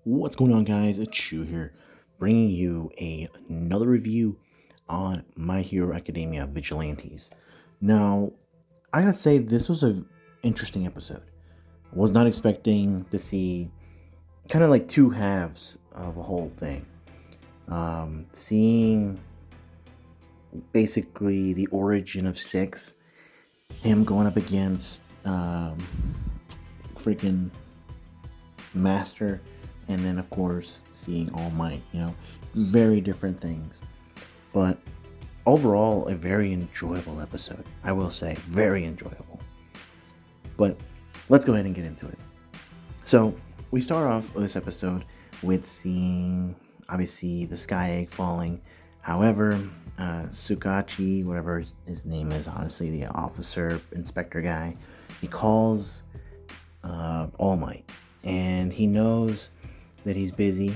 What's going on, guys? It's Shu here, bringing you another review on My Hero Academia Vigilantes. Now, I gotta say, this was an interesting episode. I was not expecting to see kind of like two halves of a whole thing. Seeing basically the origin of Six, him going up against freaking Master, and then of course seeing All Might. Very different things, but overall a very enjoyable episode. I will say, very enjoyable. But let's go ahead and get into it. So we start off with this episode with seeing obviously the sky egg falling. However, Sukachi, whatever his name is, honestly, the officer inspector guy, he calls All Might, and he knows that he's busy.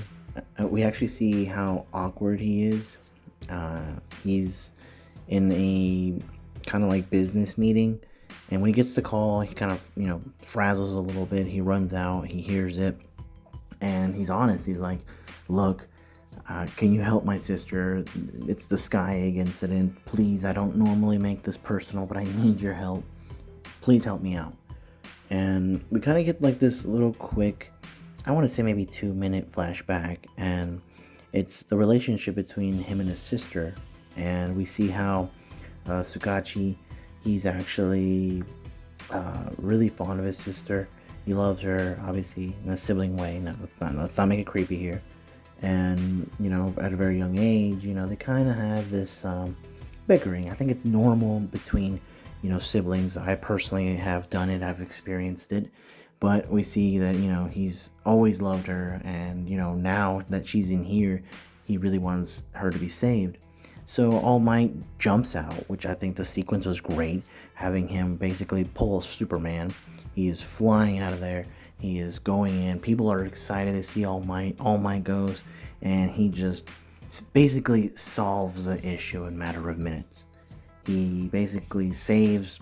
We actually see how awkward he is. He's in a kind of like business meeting, and when he gets the call, he kind of frazzles a little bit. He runs out, he hears it, and he's honest. He's like, "Look, can you help my sister? It's the sky egg incident. Please, I don't normally make this personal, but I need your help. Please help me out." And we kind of get like this little quick, I want to say maybe 2-minute flashback, and it's the relationship between him and his sister. And we see how Sukachi, he's actually really fond of his sister. He loves her, obviously, in a sibling way. No, let's not make it creepy here. And, at a very young age, they kind of have this bickering. I think it's normal between siblings. I personally have done it, I've experienced it, but we see that he's always loved her, and now that she's in here, he really wants her to be saved. So All Might jumps out, which I think the sequence was great, having him basically pull a Superman. He is flying out of there, he is going in, people are excited to see All Might goes, and he just basically solves the issue in a matter of minutes. He basically saves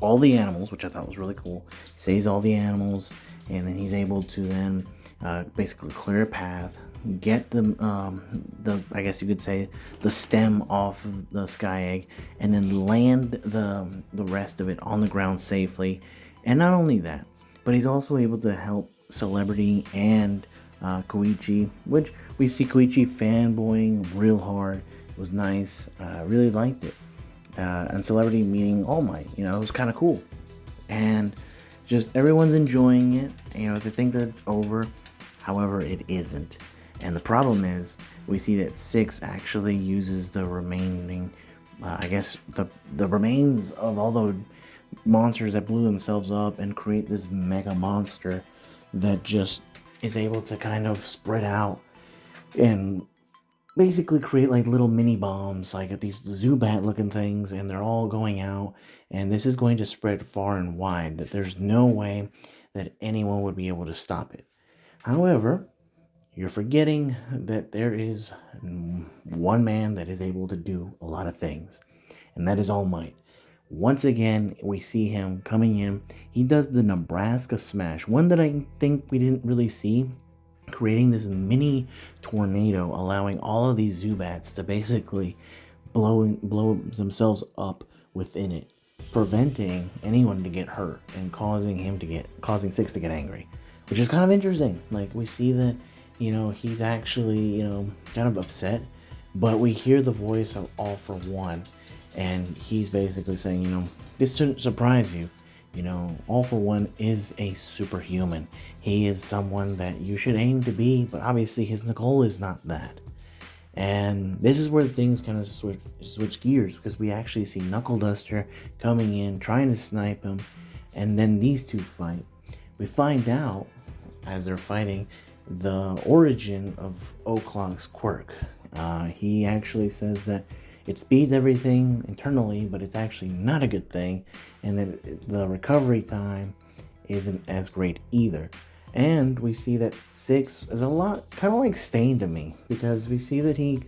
all the animals, which I thought was really cool. He saves all the animals, and then he's able to then basically clear a path, get the I guess you could say the stem off of the sky egg, and then land the rest of it on the ground safely. And not only that, but he's also able to help Celebrity and Koichi, which we see Koichi fanboying real hard. It was nice. I really liked it. And Celebrity meeting All Might, it was kind of cool. And just everyone's enjoying it. They think that it's over. However, it isn't. And the problem is, we see that Six actually uses the remaining, I guess, the remains of all the monsters that blew themselves up and create this mega monster that just is able to kind of spread out and basically create like little mini bombs, like these Zubat looking things, and they're all going out, and this is going to spread far and wide, that there's no way that anyone would be able to stop it. However, you're forgetting that there is one man that is able to do a lot of things, and that is All Might. Once again, we see him coming in. He does the Nebraska Smash, one that I think we didn't really see, creating this mini tornado, allowing all of these Zubats to basically blow themselves up within it, preventing anyone to get hurt and causing Six to get angry, which is kind of interesting. Like, we see that he's actually kind of upset, but we hear the voice of All For One, and he's basically saying, this shouldn't surprise you. All For One is a superhuman. He is someone that you should aim to be, but obviously his goal is not that. And this is where things kind of switch gears, because we actually see KNUCKLEDUSTER coming in, trying to snipe him, and then these two fight. We find out, as they're fighting, the origin of O'Clock's quirk. He actually says that it speeds everything internally, but it's actually not a good thing, and that the recovery time isn't as great either. And we see that Six is a lot kind of like Stain to me, because we see that he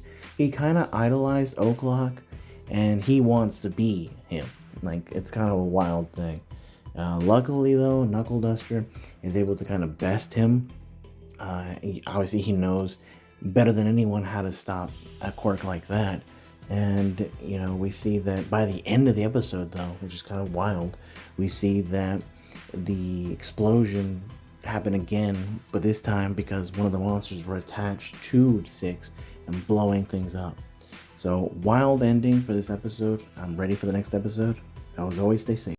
kind of idolized O'Clock, and he wants to be him. Like, it's kind of a wild thing. Luckily though, KNUCKLEDUSTER is able to kind of best him Obviously, he knows better than anyone how to stop a quirk like that. And, we see that by the end of the episode, though, which is kind of wild, we see that the explosion happened again, but this time because one of the monsters were attached to Six and blowing things up. So, wild ending for this episode. I'm ready for the next episode. As always, stay safe.